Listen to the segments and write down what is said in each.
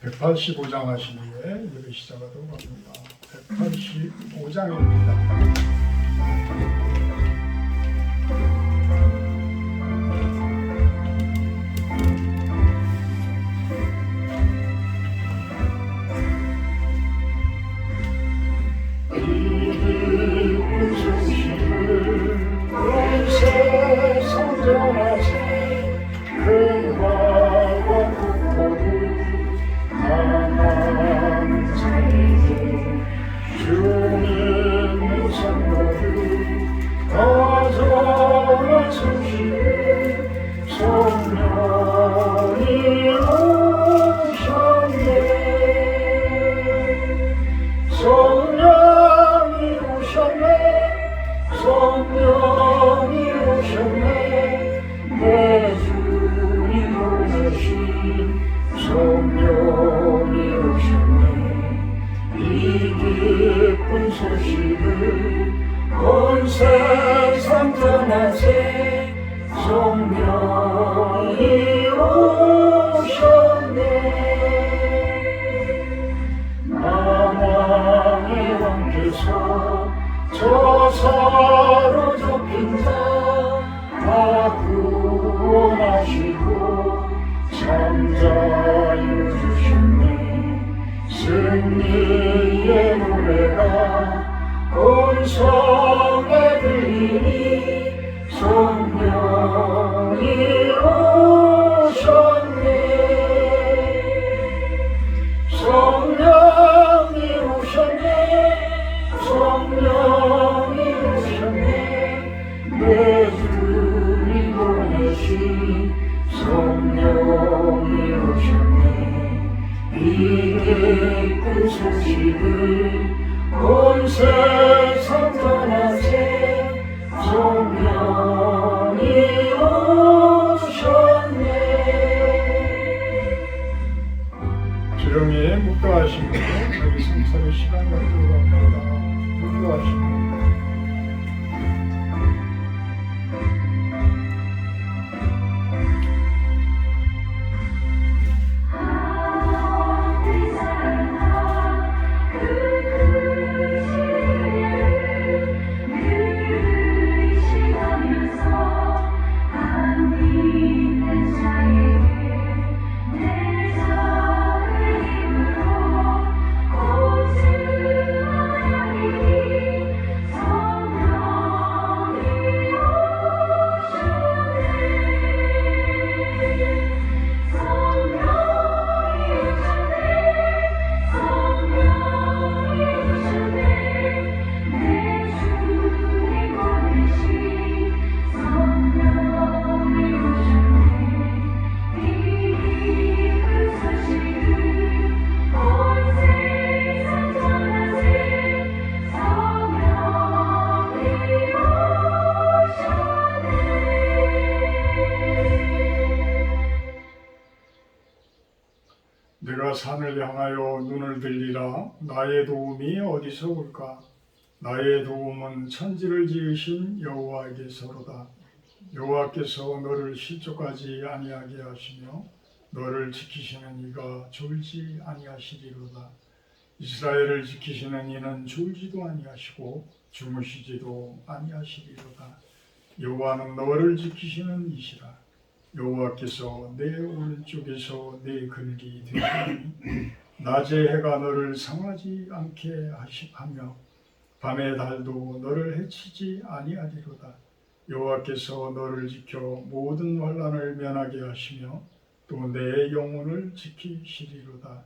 185장 하신 후에 예배 시작하도록 합니다. 185장입니다. 온 세상 떠나세 성령이 오셨네. 만왕의 왕께서 저 사로잡힌 자 다 구원하시고 잠자유 주셨네. 승리의 노래가 온 성에 들리니 성령이 오셨네. 성령이 오셨네. 성령이 오셨네. 내 주님 보내신 성령이 오셨네. 이 기쁜 소식을 온 세상 떠나세 성령이 오셨네. 조용히 묵도하시고 저희 성사의 시간 갖도록 합니다. 묵도하시고 내가 산을 향하여 눈을 들리라. 나의 도움이 어디서 올까? 나의 도움은 천지를 지으신 여호와에게서로다. 여호와께서 너를 실족하지 아니하게 하시며 너를 지키시는 이가 졸지 아니하시리로다. 이스라엘을 지키시는 이는 졸지도 아니하시고 주무시지도 아니하시리로다. 여호와는 너를 지키시는 이시라. 여호와께서 내 오른쪽에서 내 근기 되시니 낮에 해가 너를 상하지 않게 하며 밤의 달도 너를 해치지 아니하리로다. 여호와께서 너를 지켜 모든 환난을 면하게 하시며 또 내 영혼을 지키시리로다.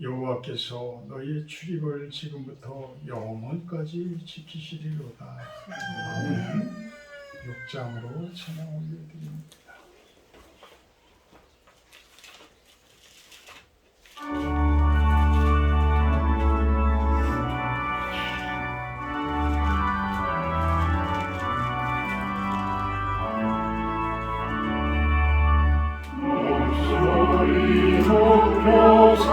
여호와께서 너의 출입을 지금부터 영원까지 지키시리로다. 아멘. 6장으로 찬양 올려드립니다. 목소리 높여서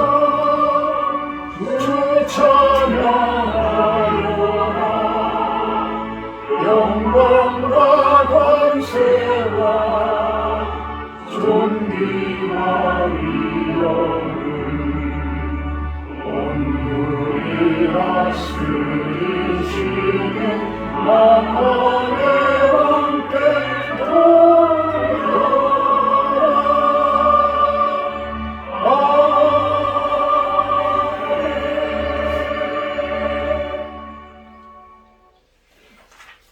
주 찬양하여라. 영광과 권세와 다스리시는 만왕의 왕께 돌려라.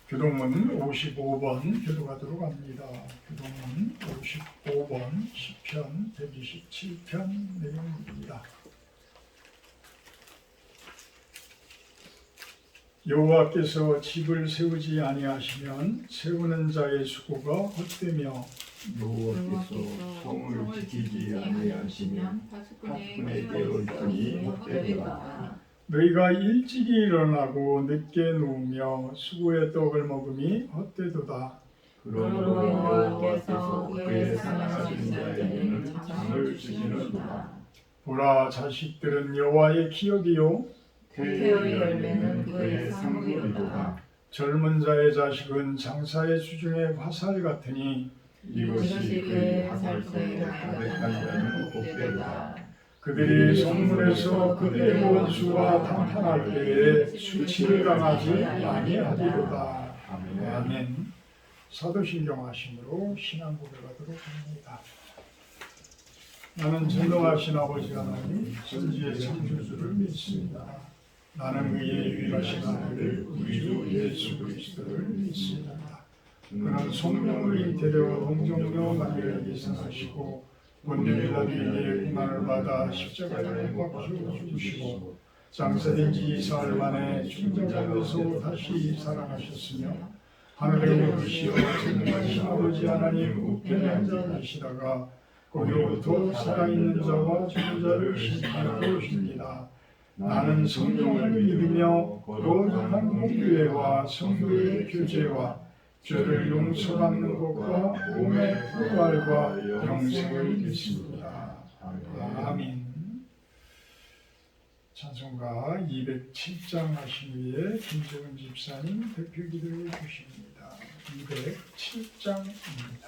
교동문 55번 교도가도록 합니다. 교동문 55번 시편 127편 내용입니다. 여호와께서 집을 세우지 아니하시면 세우는 자의 수고가 헛되며 여호와께서 성을 지키지 아니하시면 파수꾼의 깨어있더니 헛되리라. 너희가 일찍이 일어나고 늦게 누우며 수고의 떡을 먹음이 헛되도다. 그러므로 여호와께서 그의 사랑하신 자에게는 장을 주시는도다. 보라, 자식들은 여호와의 기업이요 태의 열매는 그의 상급이도다. 젊은 자의 자식은 장사의 수중의 화살 같으니 이것이 그의 화살소에 가득한 자는 복되도다. 그들이 성문에서 그들의 원수와 담판할 때에 수치를 당하지 아니하리로다. 아멘. 사도신경 하심으로 신앙 고백하도록 합니다. 나는 전능하신 아버지 하나님 천지의 창조주를 믿습니다. 나는 그의 유일하신 아들 우리 주 예수 그리스도를 믿습니다. 그는 성령을 잉태되어 동정녀 마리아에게 생하시고 본래 빌라도에게 고난을 받아 십자가에 못 박혀 죽으시고 장사된 지 2사흘 만에 죽은 자 가운데서 다시 살아나셨으며 하늘에 오르시어 전능하신 아버지 하나님 우편에 앉아 계시다가 거기로부터 살아있는 자와 죽은 자를 심판하러 오십니다. 나는 성령을 믿으며 거룩한 공교회와 성도의 교제와 죄를 용서받는 것과 몸의 부활과 영생을 믿습니다. 아멘. 찬송가 207장 하신 후에 김재훈 집사님 대표 기도해 주십니다. 207장입니다.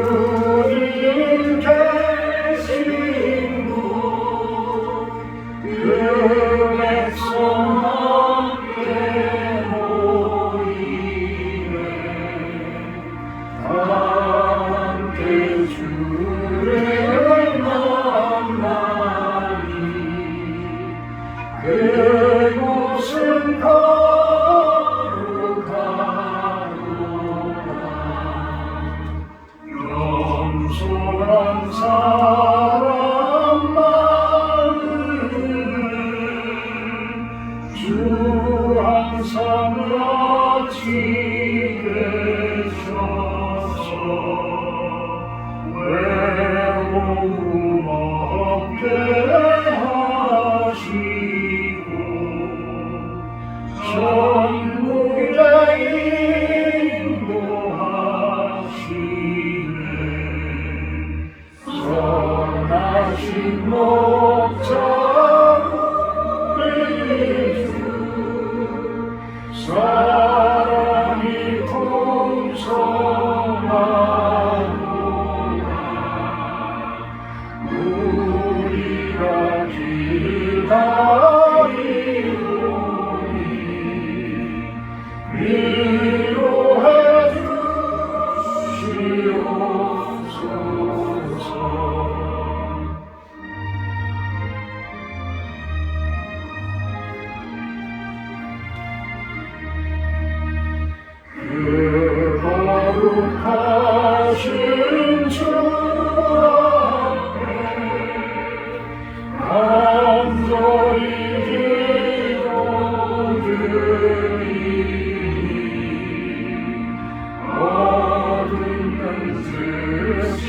주님 계신 곳 그 백성 함께 모이네 함께 주를 만나니 그곳은 겸손한 사람 마음은 주 항상 같이 계셔서 외로움 없게 하시고 천국에 인도하시네 선하신 목자 우리 주 사랑이 풍성하구나 우리가 기다리오니 위로해 주시옵소서. 그 거룩하신 주 앞에 간절히 기도드리니 어둠은 즉시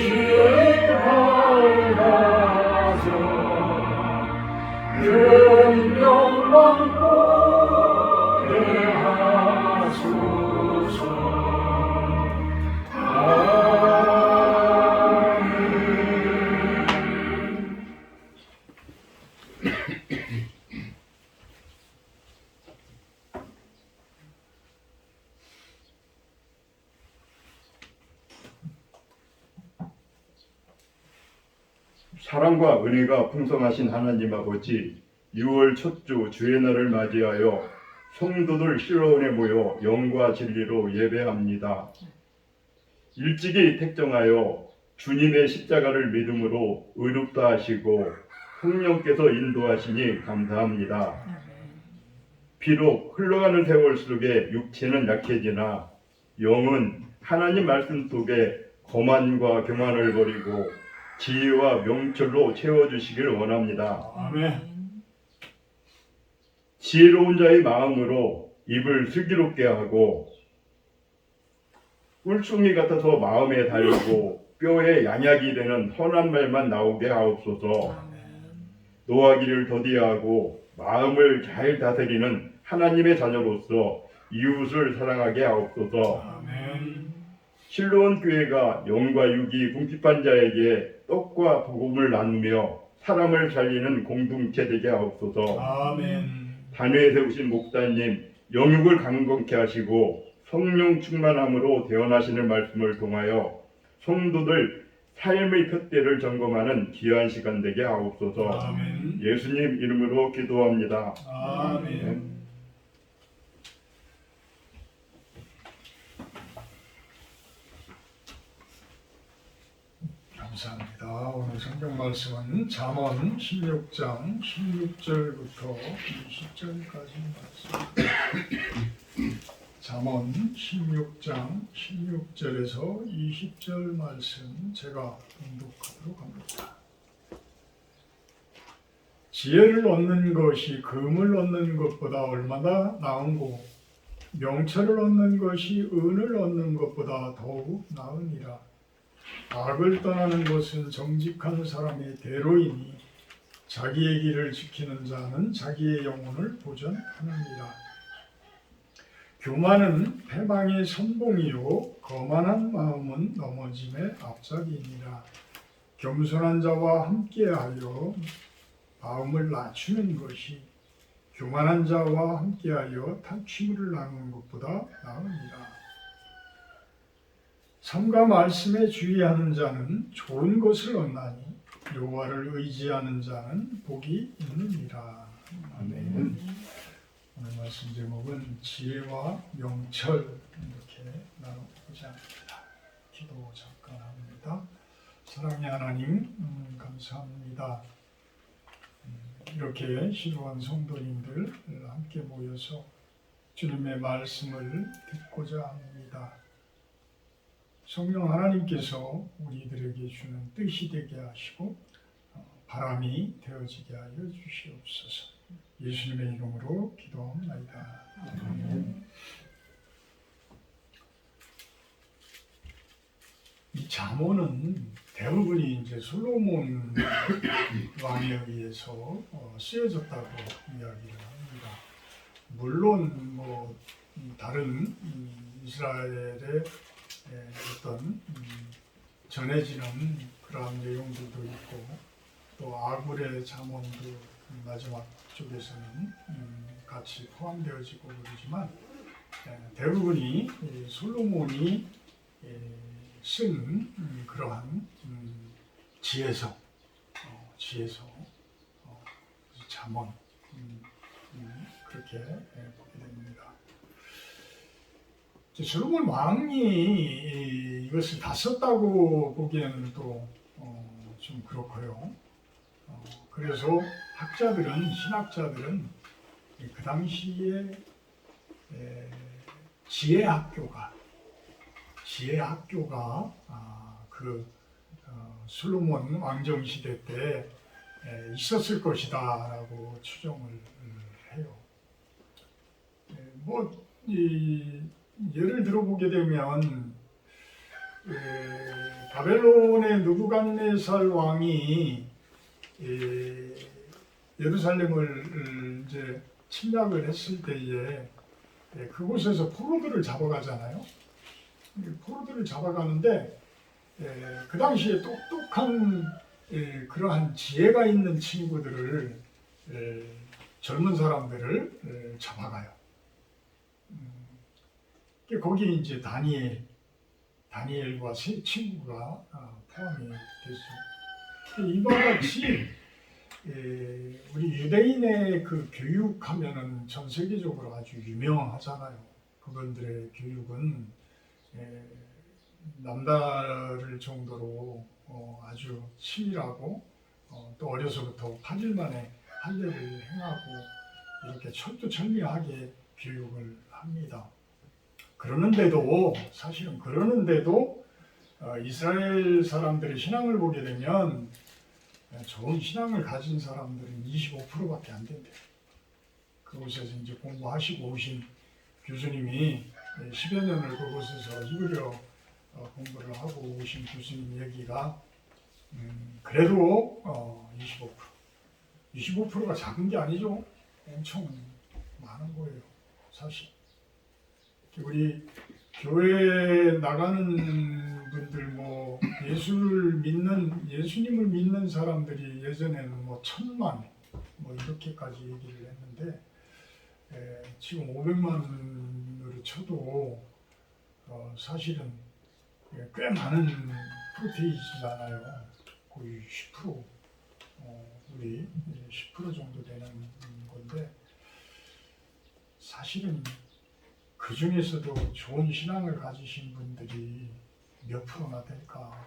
밝아져 큰 영광 보게 하소서. 사랑과 은혜가 풍성하신 하나님 아버지, 6월 첫 주 주의 날을 맞이하여 성도들 실로원에 모여 영과 진리로 예배합니다. 일찍이 택정하여 주님의 십자가를 믿음으로 의롭다 하시고 성령께서 인도하시니 감사합니다. 비록 흘러가는 세월 속에 육체는 약해지나 영은 하나님 말씀 속에 거만과 교만을 버리고 지혜와 명철로 채워주시길 원합니다. 아멘. 지혜로운 자의 마음으로 입을 슬기롭게 하고 꿀송이 같아서 마음에 달고 뼈에 양약이 되는 선한 말만 나오게 하옵소서. 노하기를 더디하고 마음을 잘 다스리는 하나님의 자녀로서 이웃을 사랑하게 하옵소서. 아멘. 실로원 교회가 영과 육이 궁핍한 자에게 떡과 복음을 나누며 사람을 살리는 공동체 되게 하옵소서. 아멘. 단회에 세우신 목사님 영육을 강건케 하시고 성령 충만함으로 대언하시는 말씀을 통하여 성도들 삶의 푯대를 점검하는 귀한 시간 되게 하옵소서. 아멘. 예수님 이름으로 기도합니다. 아멘. 감사합니다. 오늘 성경 말씀은 잠언 16장 16절부터 20절까지 말씀. 잠언 16장 16절에서 20절 말씀 제가 봉독하도록 합니다. 지혜를 얻는 것이 금을 얻는 것보다 얼마나 나은고 명철을 얻는 것이 은을 얻는 것보다 더욱 나으니라. 악을 떠나는 것은 정직한 사람의 대로이니 자기의 길을 지키는 자는 자기의 영혼을 보전하느니라. 교만은 패망의 선봉이요 거만한 마음은 넘어짐의 앞잡이니라. 겸손한 자와 함께하여 마음을 낮추는 것이 교만한 자와 함께하여 탐취물을 나누는 것보다 나으니라. 삼가 말씀에 주의하는 자는 좋은 것을 얻나니 여호와를 의지하는 자는 복이 있느니라. 아멘. 오늘 말씀 제목은 지혜와 명철 이렇게 나눠보자 합니다. 기도 잠깐 합니다. 사랑의 하나님 감사합니다. 이렇게 실로원 성도님들 함께 모여서 주님의 말씀을 듣고자 합니다. 성령 하나님께서 우리들에게 주는 뜻이 되게 하시고 바람이 되어지게 하여 주시옵소서. 예수님의 이름으로 기도합니다. 아멘. 이 잠언은 대부분이 이제 솔로몬 왕에 의해서 쓰여졌다고 이야기를 합니다. 물론 뭐 다른 이스라엘의 어떤 전해지는 그러한 내용들도 있고 또 아굴의 잠언도 마지막 쪽에서는 같이 포함되어지고 그러지만 대부분이 솔로몬이 쓴 그러한 지혜서 잠언 그렇게 보게 됩니다. 솔로몬 왕이 이것을 다 썼다고 보기에는 또 좀 그렇고요. 그래서 신학자들은 그 당시에 지혜 학교가 솔로몬 왕정 시대 때 있었을 것이다라고 추정을 해요. 예를 들어보게 되면 바벨론의 느부갓네살 왕이 예루살렘을 이제 침략을 했을 때에 그곳에서 포로들을 잡아가잖아요. 포로들을 잡아가는데 그 당시에 똑똑한 그러한 지혜가 있는 친구들을 젊은 사람들을 잡아가요. 거기 이제 다니엘과 세 친구가 포함이 되죠. 이와 같이 우리 유대인의 그 교육하면은 전 세계적으로 아주 유명하잖아요. 그분들의 교육은 남다를 정도로 아주 치밀하고 또 어려서부터 8일 만에 할례를 행하고 이렇게 철두철미하게 교육을 합니다. 그러는데도 사실은 이스라엘 사람들의 신앙을 보게 되면 좋은 신앙을 가진 사람들은 25%밖에 안 된대요. 그곳에서 이제 공부하시고 오신 교수님이 10여 년을 그곳에서 히브리어 공부를 하고 오신 교수님 얘기가 그래도 25%가 작은 게 아니죠. 엄청 많은 거예요. 사실 우리 교회에 나가는 분들 뭐 예수님을 믿는 사람들이 예전에는 뭐 1000만 뭐 이렇게까지 얘기를 했는데 지금 500만으로 쳐도 사실은 꽤 많은 프로테이지잖아요. 거의 10% 우리 10% 정도 되는 건데 사실은 그 중에서도 좋은 신앙을 가지신 분들이 몇 프로나 될까?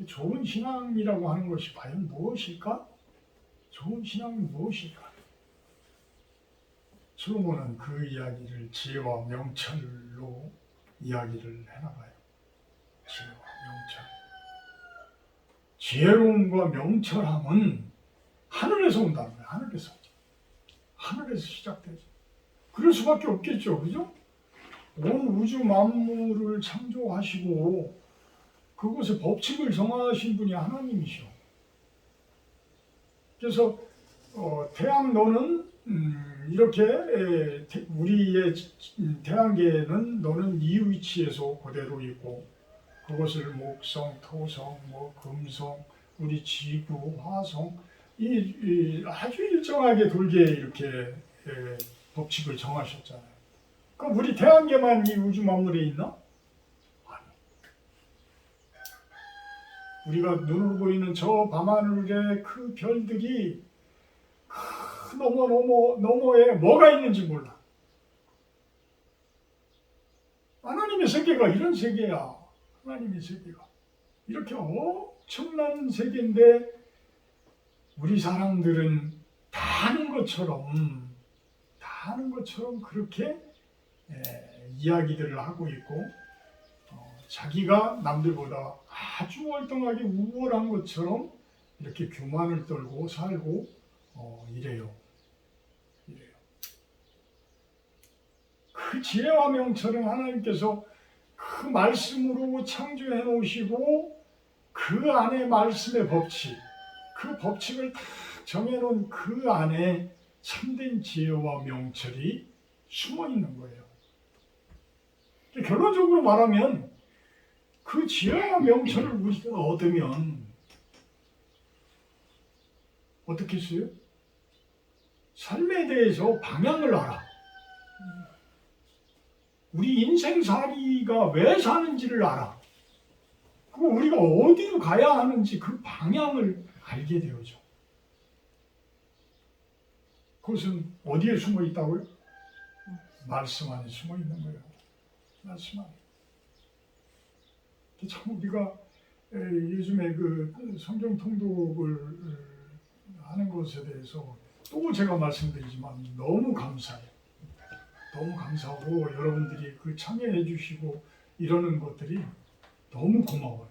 좋은 신앙이라고 하는 것이 과연 무엇일까? 좋은 신앙은 무엇일까? 솔로몬은 그 이야기를 지혜와 명철로 이야기를 해나가요. 지혜와 명철. 지혜로움과 명철함은 하늘에서 온다는 거예요. 하늘에서 시작되죠. 그럴 수밖에 없겠죠. 그죠? 온 우주 만물을 창조하시고 그곳에 법칙을 정하신 분이 하나님이시오. 그래서 태양 너는 이렇게 우리의 태양계에는 너는 이 위치에서 그대로 있고 그것을 목성, 토성, 뭐 금성, 우리 지구, 화성 이 아주 일정하게 돌게 이렇게 법칙을 정하셨잖아요. 그럼 우리 태양계만 이 우주 만물에 있나? 아니. 우리가 눈으로 보이는 저 밤하늘의 그 별들이 그 너머에 뭐가 있는지 몰라. 하나님의 세계가 이런 세계야. 하나님의 세계가 이렇게 엄청난 세계인데 우리 사람들은 다 아는 것처럼 그렇게 이야기들을 하고 있고 자기가 남들보다 아주 월등하게 우월한 것처럼 이렇게 교만을 떨고 살고 이래요. 그 지혜와 명철은 하나님께서 그 말씀으로 창조해 놓으시고 그 안에 말씀의 법칙, 그 법칙을 다 정해놓은 그 안에 참된 지혜와 명철이 숨어 있는 거예요. 결론적으로 말하면 그 지혜와 명철을 우리가 얻으면 어떻게 했어요? 삶에 대해서 방향을 알아. 우리 인생살이가 왜 사는지를 알아. 그리고 우리가 어디로 가야 하는지 그 방향을 알게 되어져. 그것은 어디에 숨어 있다고요? 말씀 안에 숨어 있는 거예요. 말씀 안에. 참 우리가 요즘에 그 성경 통독을 하는 것에 대해서 또 제가 말씀드리지만 너무 감사해요. 너무 감사하고 여러분들이 그 참여해 주시고 이러는 것들이 너무 고마워요.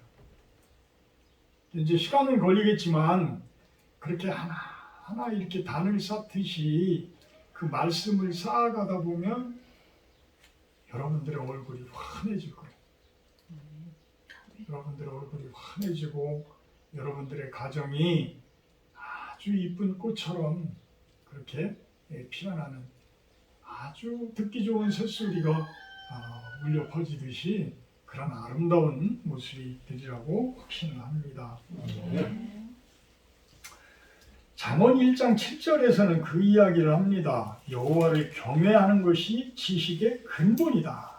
이제 시간은 걸리겠지만 그렇게 하나하나 이렇게 단을 쌓듯이 그 말씀을 쌓아가다 보면 여러분들의 얼굴이 환해질 거예요. 여러분들의 얼굴이 환해지고 여러분들의 가정이 아주 이쁜 꽃처럼 그렇게 피어나는 아주 듣기 좋은 새소리가 울려 퍼지듯이 그런 아름다운 모습이 되리라고 확신을 합니다. 잠언 1장 7절에서는 그 이야기를 합니다. 여호와를 경외하는 것이 지식의 근본이다.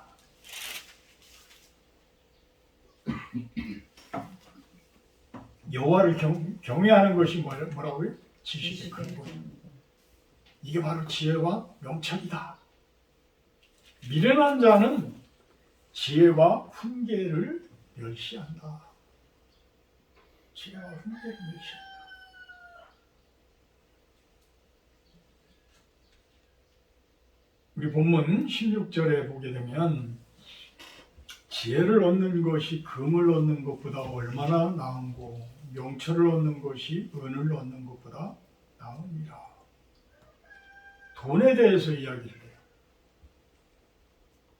여호와를 경외하는 것이 뭐라고요? 지식의 근본. 이게 바로 지혜와 명철이다. 미련한 자는 지혜와 훈계를 멸시한다. 지혜와 훈계를 멸시한다. 우리 본문 16절에 보게 되면 지혜를 얻는 것이 금을 얻는 것보다 얼마나 나은고 명철을 얻는 것이 은을 얻는 것보다 나으니라. 돈에 대해서 이야기를 해요.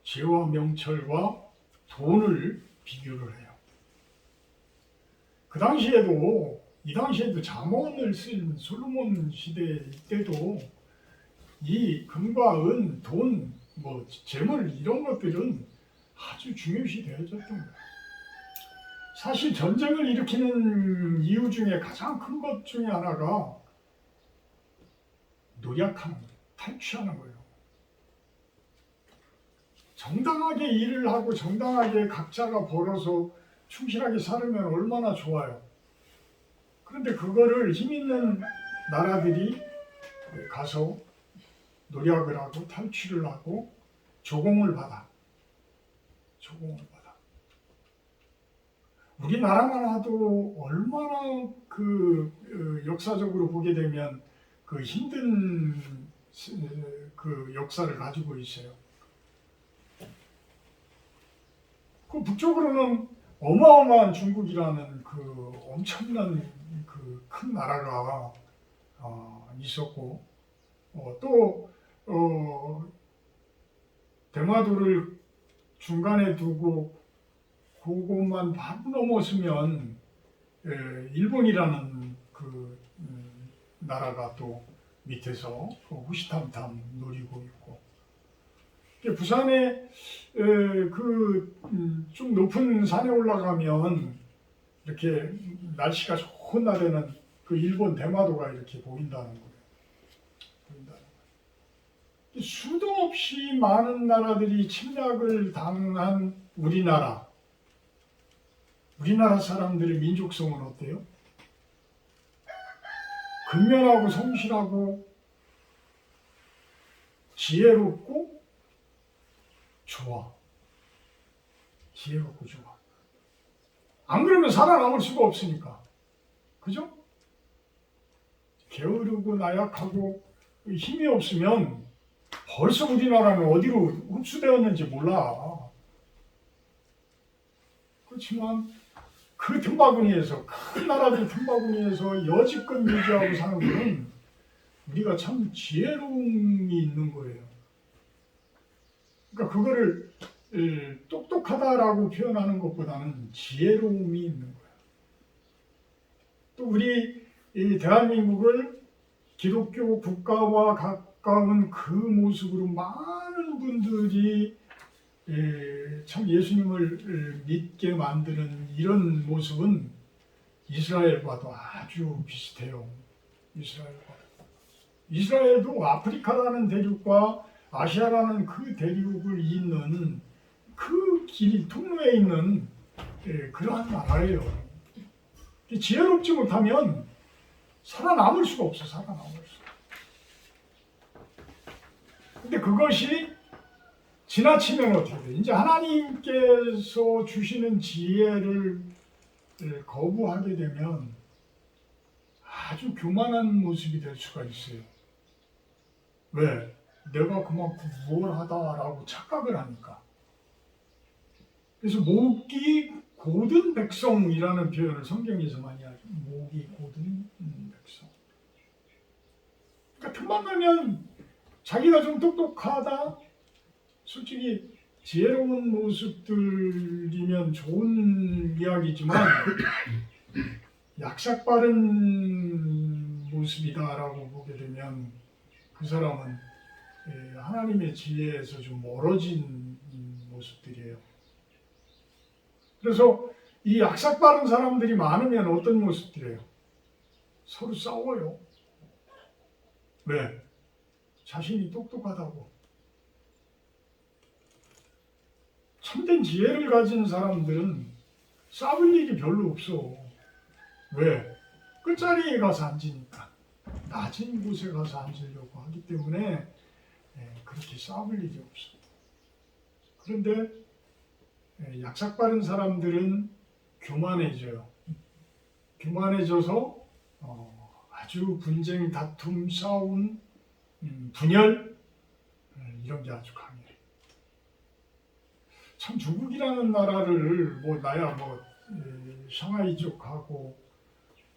지혜와 명철과 돈을 비교를 해요. 이 당시에도 잠언을 쓴 솔로몬 시대 때도 이 금과 은, 돈, 재물 이런 것들은 아주 중요시 되어졌던 거예요. 사실 전쟁을 일으키는 이유 중에 가장 큰 것 중에 하나가 노력하는 거예요. 탈취하는 거예요. 정당하게 일을 하고 정당하게 각자가 벌어서 충실하게 살으면 얼마나 좋아요. 그런데 그거를 힘 있는 나라들이 가서 노력을 하고 탈취를 하고 조공을 받아. 우리나라만 하도 얼마나 역사적으로 보게 되면 그 힘든 그 역사를 가지고 있어요. 그 북쪽으로는 어마어마한 중국이라는 그 엄청난 그 큰 나라가 있었고 또 대마도를 중간에 두고 그것만 바로 넘었으면 일본이라는 그 나라가 또 밑에서 호시탐탐 노리고 있고 부산에 좀 높은 산에 올라가면 이렇게 날씨가 좋은 날에는 그 일본 대마도가 이렇게 보인다는 거예요. 수도 없이 많은 나라들이 침략을 당한 우리나라 사람들의 민족성은 어때요? 근면하고 성실하고 지혜롭고 좋아. 지혜롭고 좋아. 안 그러면 살아남을 수가 없으니까. 그죠? 게으르고 나약하고 힘이 없으면 벌써 우리나라는 어디로 흡수되었는지 몰라. 그렇지만 그 틈바구니에서 큰 나라들 틈바구니에서 여지껏 유지하고 사는 것은 우리가 참 지혜로움이 있는 거예요. 그러니까 그거를 똑똑하다라고 표현하는 것보다는 지혜로움이 있는 거예요. 또 우리 이 대한민국을 기독교 국가와 가까운 그 모습으로 많은 분들이 참 예수님을 믿게 만드는 이런 모습은 이스라엘과도 아주 비슷해요. 이스라엘도 아프리카라는 대륙과 아시아라는 그 대륙을 잇는 그 길 통로에 있는 그러한 나라예요. 지혜롭지 못하면 살아남을 수가 없어. 근데 그것이 지나치면 어떻게 돼? 이제 하나님께서 주시는 지혜를 거부하게 되면 아주 교만한 모습이 될 수가 있어요. 왜? 내가 그만큼 무엇하다라고 착각을 하니까. 그래서 목이 고든 백성이라는 표현을 성경에서 많이 하죠. 목이 고든 백성. 그러니까 틈만 나면 자기가 좀 똑똑하다, 솔직히 지혜로운 모습들이면 좋은 이야기지만 약삭빠른 모습이다라고 보게 되면 그 사람은 하나님의 지혜에서 좀 멀어진 모습들이에요. 그래서 이 약삭빠른 사람들이 많으면 어떤 모습들이에요? 서로 싸워요. 왜? 자신이 똑똑하다고. 참된 지혜를 가진 사람들은 싸울 일이 별로 없어. 왜? 끝자리에 가서 앉으니까. 낮은 곳에 가서 앉으려고 하기 때문에 그렇게 싸울 일이 없어. 그런데 약삭 빠른 사람들은 교만해져요. 교만해져서 아주 분쟁, 다툼, 싸움, 분열 이런 게 아주 강해. 참 중국이라는 나라를 뭐 나야 뭐 샹하이 쪽하고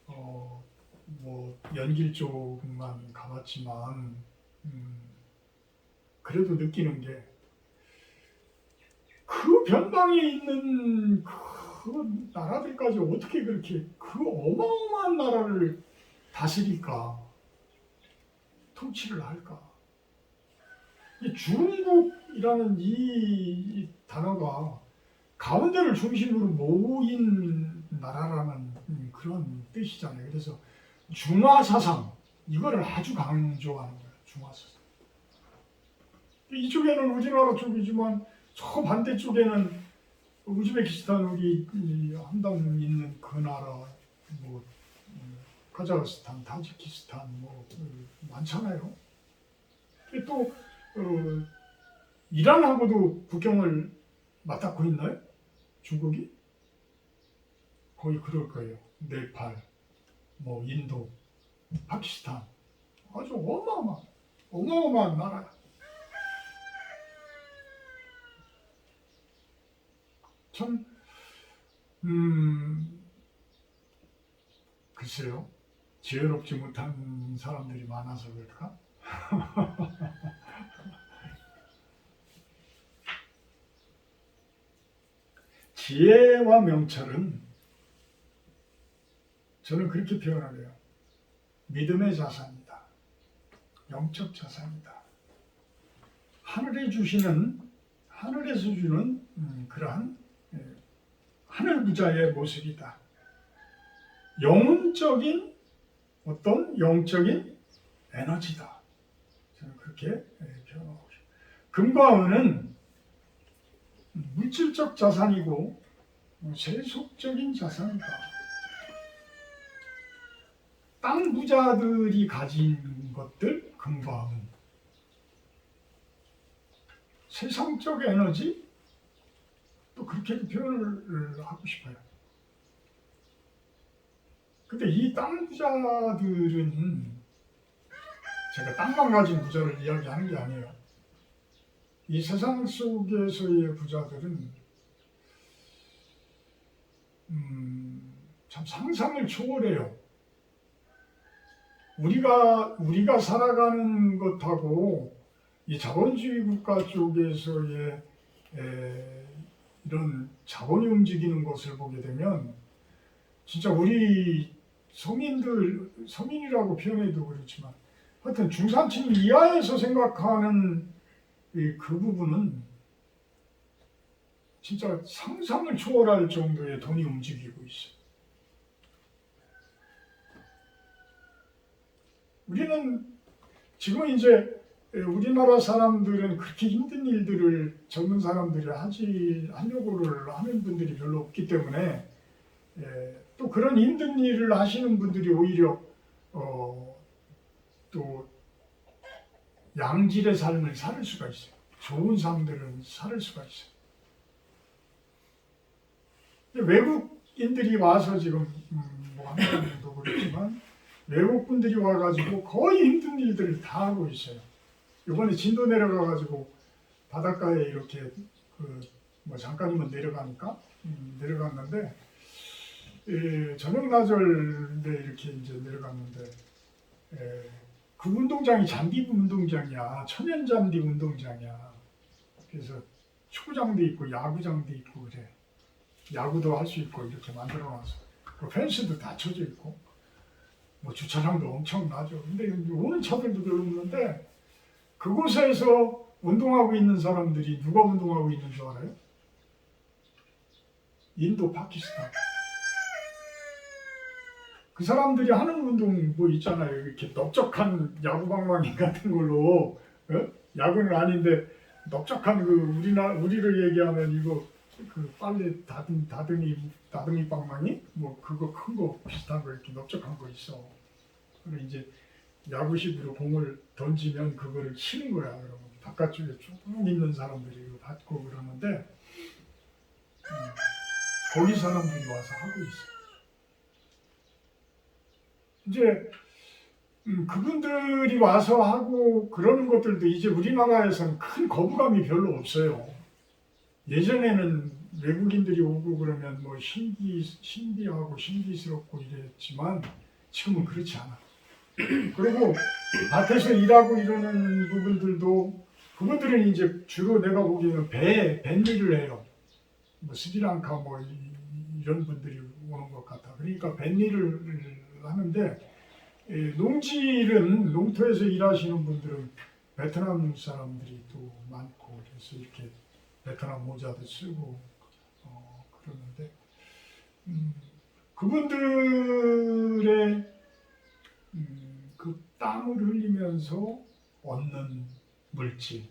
뭐 연길 쪽만 가봤지만 그래도 느끼는 게 그 변방에 있는 그 나라들까지 어떻게 그렇게 그 어마어마한 나라를 다스릴까, 통치를 할까. 이 중국이라는 이 단어가 가운데를 중심으로 모인 나라라는 그런 뜻이잖아요. 그래서 중화 사상 이거를 아주 강조하는 거예요. 중화 사상. 이쪽에는 우리나라 쪽이지만 저 반대쪽에는 우즈베키스탄 우리 이 한담 있는 그 나라 뭐 카자흐스탄, 타지키스탄 뭐 많잖아요. 또 이란하고도 국경을 맞닿고 있나요? 중국이? 거의 그럴 거예요. 네팔, 뭐 인도, 파키스탄 아주 어마어마한 나라야. 참 글쎄요. 지혜롭지 못한 사람들이 많아서 그럴까? 지혜와 명철은 저는 그렇게 표현을 해요. 믿음의 자산이다. 영적 자산이다. 하늘에서 주는 그러한 하늘 부자의 모습이다. 영혼적인 어떤 영적인 에너지다. 저는 그렇게 표현하고 싶어요. 금과 은은 물질적 자산이고 세속적인 자산이다. 땅 부자들이 가진 것들, 금과 은. 세상적 에너지? 또 그렇게 표현을 하고 싶어요. 근데 이 땅 부자들은 제가 땅만 가진 부자를 이야기하는 게 아니에요. 이 세상 속에서의 부자들은 참 상상을 초월해요. 우리가 살아가는 것하고 이 자본주의 국가 쪽에서의 이런 자본이 움직이는 것을 보게 되면 진짜 우리 서민이라고 표현해도 그렇지만 하여튼 중산층 이하에서 생각하는 그 부분은 진짜 상상을 초월할 정도의 돈이 움직이고 있어요. 우리는 지금 이제 우리나라 사람들은 그렇게 힘든 일들을 젊은 사람들이 하려고를 하는 분들이 별로 없기 때문에 또 그런 힘든 일을 하시는 분들이 오히려 또 양질의 삶을 살 수가 있어요. 좋은 삶들을 살 수가 있어요. 외국인들이 와서 지금 뭐 한국도 그렇지만 외국분들이 와가지고 거의 힘든 일들을 다 하고 있어요. 이번에 진도 내려가가지고 바닷가에 이렇게 뭐 잠깐이면 내려가니까 내려갔는데 저녁 나절에 이렇게 이제 내려갔는데 그 운동장이 잔디 운동장이야. 천연 잔디 운동장이야. 그래서 축구장도 있고 야구장도 있고 그래. 야구도 할 수 있고 이렇게 만들어놔서 그 펜스도 다 쳐져 있고 뭐 주차장도 엄청나죠. 근데 오는 차들도 별로 없는데 그곳에서 운동하고 있는 사람들이 누가 운동하고 있는 줄 알아요? 인도, 파키스탄. 그 사람들이 하는 운동 뭐 있잖아요. 이렇게 넓적한 야구방망이 같은 걸로 야구는 아닌데 넓적한 우리를 얘기하면 이거 그 빨래 다듬이 방망이 뭐 그거 큰 거 비슷한 거 이렇게 넓적한 거 있어. 그리고 이제 야구식으로 공을 던지면 그거를 치는 거야. 그러면 바깥쪽에 쭉 있는 사람들이 이거 받고 그러는데 거기 사람들이 와서 하고 있어. 이제 그분들이 와서 하고 그러는 것들도 이제 우리나라에서는 큰 거부감이 별로 없어요. 예전에는 외국인들이 오고 그러면 뭐 신기하고 신기스럽고 이랬지만 지금은 그렇지 않아. 그리고 밭에서 일하고 이러는 부분들도 그분들은 이제 주로 내가 보기에는 뱃일을 해요. 뭐 스리랑카 뭐 이런 분들이 오는 것 같아. 그러니까 뱃일을 하는데 농지일은 농토에서 일하시는 분들은 베트남 사람들이 또 많고 그래서 이렇게 베트남 모자도 쓰고 그러는데 그분들의 그 땀을 흘리면서 얻는 물질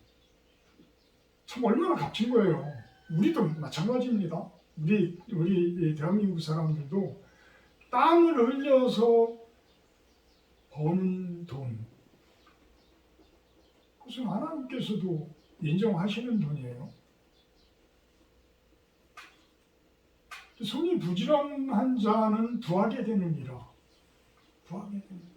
참 얼마나 값진 거예요. 우리도 마찬가지입니다. 우리 대한민국 사람들도 땀을 흘려서 버는 돈 그것은 하나님께서도 인정하시는 돈이에요. 손이 부지런한 자는 부하게 되느니라. 부하게 되느니라.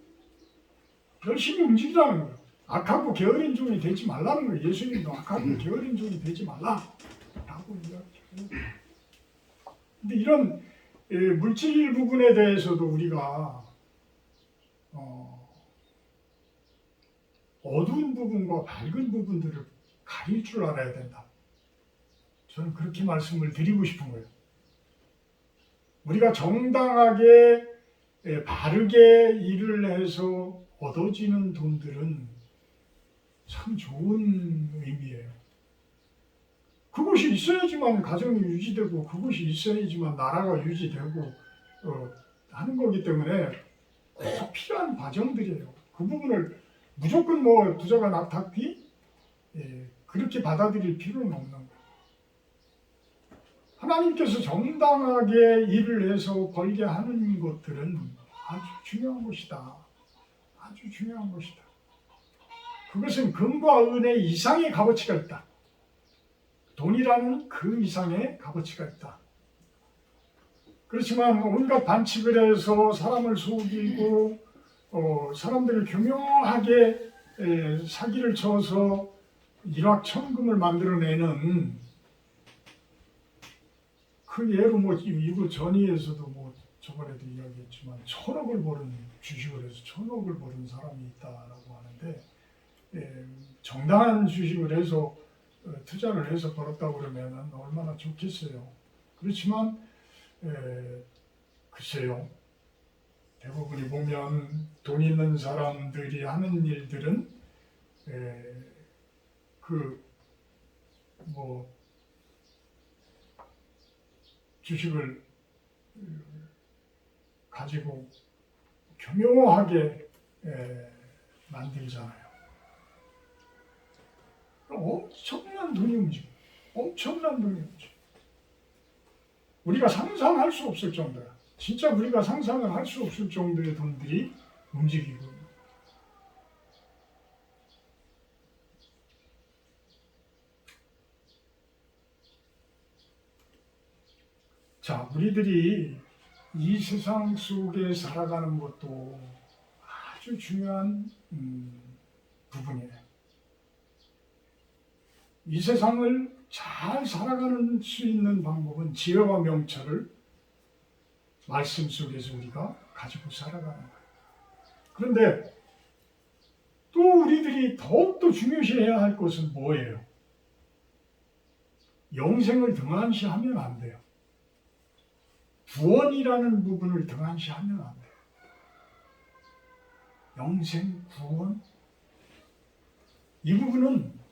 열심히 움직이라는 거예요. 악하고 게으른 종이 되지 말라는 거예요. 예수님도 악하고 게으른 종이 되지 말라라고 이야기해요. 근데 이런 물질 부분에 대해서도 우리가 어두운 부분과 밝은 부분들을 가릴 줄 알아야 된다. 저는 그렇게 말씀을 드리고 싶은 거예요. 우리가 정당하게 바르게 일을 해서 얻어지는 돈들은 참 좋은 의미예요. 그것이 있어야지만 가정이 유지되고 그것이 있어야지만 나라가 유지되고 하는 거기 때문에 꼭 필요한 과정들이에요. 그 부분을 무조건 뭐 부자가 낙탁비 그렇게 받아들일 필요는 없는 거예요. 하나님께서 정당하게 일을 해서 벌게 하는 것들은 아주 중요한 것이다. 아주 중요한 것이다. 그것은 금과 은의 이상의 값어치가 있다. 돈이라는 그 이상의 값어치가 있다. 그렇지만 온갖 반칙을 해서 사람을 속이고 사람들을 교묘하게 사기를 쳐서 일확천금을 만들어내는 그 예로 뭐 이거 전의에서도 뭐 저번에도 이야기했지만 1,000억을 버는 주식을 해서 1,000억을 버는 사람이 있다라고 하는데 정당한 주식을 해서 투자를 해서 벌었다고 그러면 얼마나 좋겠어요. 그렇지만 글쎄요. 대부분이 보면 돈 있는 사람들이 하는 일들은 뭐 주식을 가지고 교묘하게 만들잖아요. 엄청난 돈이 움직여. 엄청난 돈이 움직여. 우리가 상상할 수 없을 정도야. 진짜 우리가 상상을 할 수 없을 정도의 돈들이 움직이고. 자, 우리들이 이 세상 속에 살아가는 것도 아주 중요한 부분이에요. 이 세상을 잘 살아가는 수 있는 방법은 지혜와 명철을 말씀 속에서 우리가 가지고 살아가는 거예요. 그런데 또 우리들이 더욱더 중요시해야 할 것은 뭐예요? 영생을 등한시하면 안 돼요. 구원이라는 부분을 등한시하면 안 돼요. 영생, 구원 이 부분은